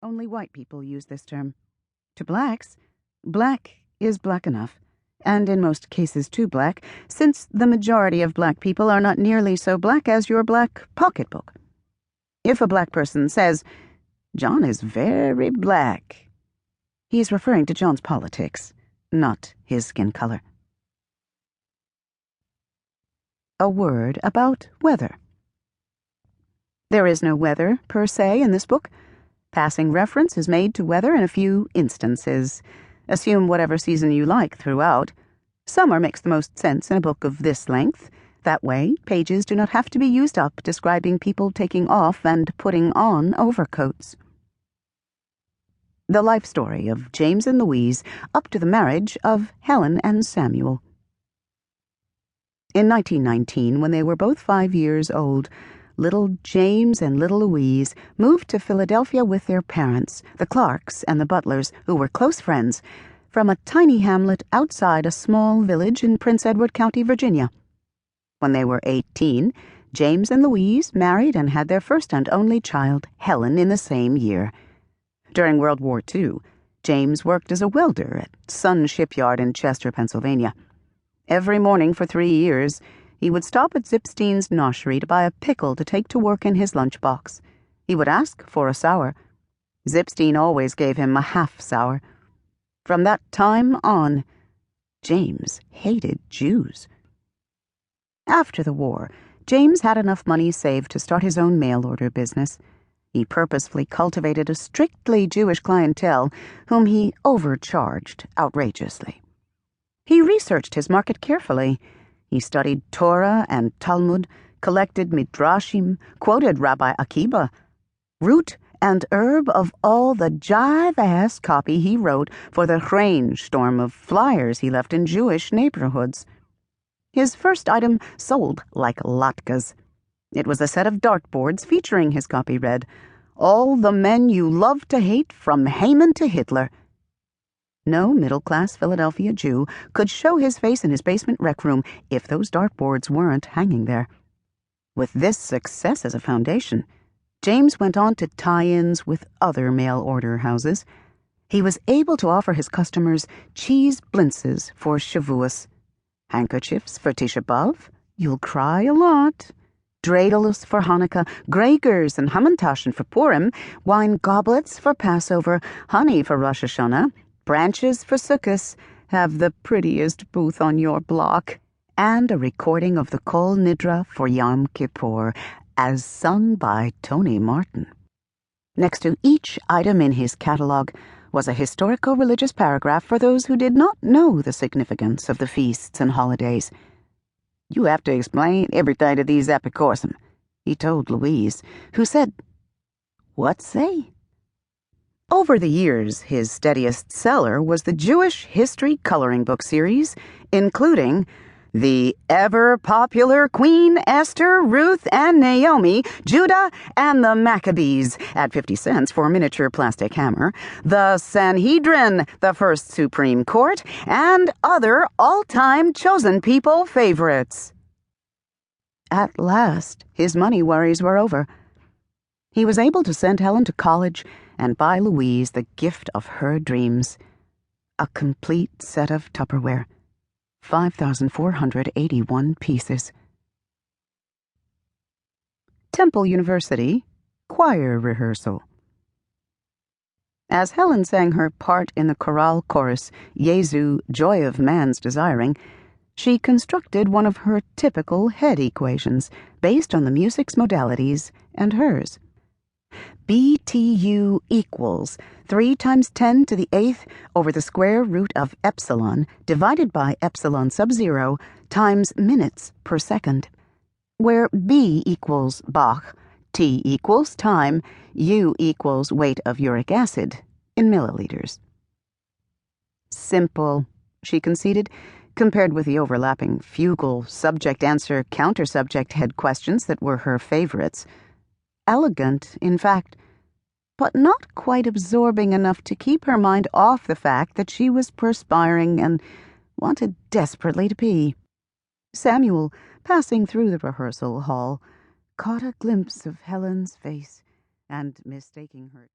Only white people use this term. To blacks, black is black enough, and in most cases too black, since the majority of black people are not nearly so black as your black pocketbook. If a black person says, "John is very black," he is referring to John's politics, not his skin color. A word about weather. There is no weather, per se, in this book. Passing reference is made to weather in a few instances. Assume whatever season you like throughout. Summer makes the most sense in a book of this length. That way, pages do not have to be used up describing people taking off and putting on overcoats. The life story of James and Louise up to the marriage of Helen and Samuel. In 1919, when they were both 5 years old, little James and little Louise moved to Philadelphia with their parents, the Clarks and the Butlers, who were close friends, from a tiny hamlet outside a small village in Prince Edward County, Virginia. When they were 18, James and Louise married and had their first and only child, Helen, in the same year. During World War II, James worked as a welder at Sun Shipyard in Chester, Pennsylvania. Every morning for 3 years, he would stop at Zipstein's noshery to buy a pickle to take to work in his lunchbox. He would ask for a sour. Zipstein always gave him a half-sour. From that time on, James hated Jews. After the war, James had enough money saved to start his own mail-order business. He purposefully cultivated a strictly Jewish clientele whom he overcharged outrageously. He researched his market carefully. He studied Torah and Talmud, collected midrashim, quoted Rabbi Akiba. Root and herb of all the jive-ass copy he wrote for the rainstorm of flyers he left in Jewish neighborhoods. His first item sold like latkes. It was a set of dartboards featuring his copy read, "All the men you love to hate from Haman to Hitler." No middle-class Philadelphia Jew could show his face in his basement rec room if those dartboards weren't hanging there. With this success as a foundation, James went on to tie-ins with other mail-order houses. He was able to offer his customers cheese blintzes for Shavuos, handkerchiefs for Tisha B'Av, you'll cry a lot, dreidels for Hanukkah, Gregers and Hamantaschen for Purim, wine goblets for Passover, honey for Rosh Hashanah, branches for Sukkot, have the prettiest booth on your block, and a recording of the Kol Nidra for Yom Kippur, as sung by Tony Martin. Next to each item in his catalog was a historico-religious paragraph for those who did not know the significance of the feasts and holidays. "You have to explain everything to these epicorsim," he told Louise, who said, "What say?" Over the years, his steadiest seller was the Jewish history coloring book series, including the ever-popular Queen Esther, Ruth, and Naomi, Judah, and the Maccabees at 50 cents for a miniature plastic hammer, the Sanhedrin, the First Supreme Court, and other all-time chosen people favorites. At last, his money worries were over. He was able to send Helen to college and buy Louise the gift of her dreams, a complete set of Tupperware, 5,481 pieces. Temple University choir rehearsal. As Helen sang her part in the chorale chorus, Jesu, Joy of Man's Desiring, she constructed one of her typical head equations based on the music's modalities and hers. BTU equals 3 times 10 to the 8th over the square root of epsilon divided by epsilon sub-zero times minutes per second, where B equals Bach, T equals time, U equals weight of uric acid in milliliters. Simple, she conceded, compared with the overlapping fugal subject-answer counter-subject head questions that were her favorites. Elegant, in fact, but not quite absorbing enough to keep her mind off the fact that she was perspiring and wanted desperately to pee. Samuel, passing through the rehearsal hall, caught a glimpse of Helen's face and, mistaking her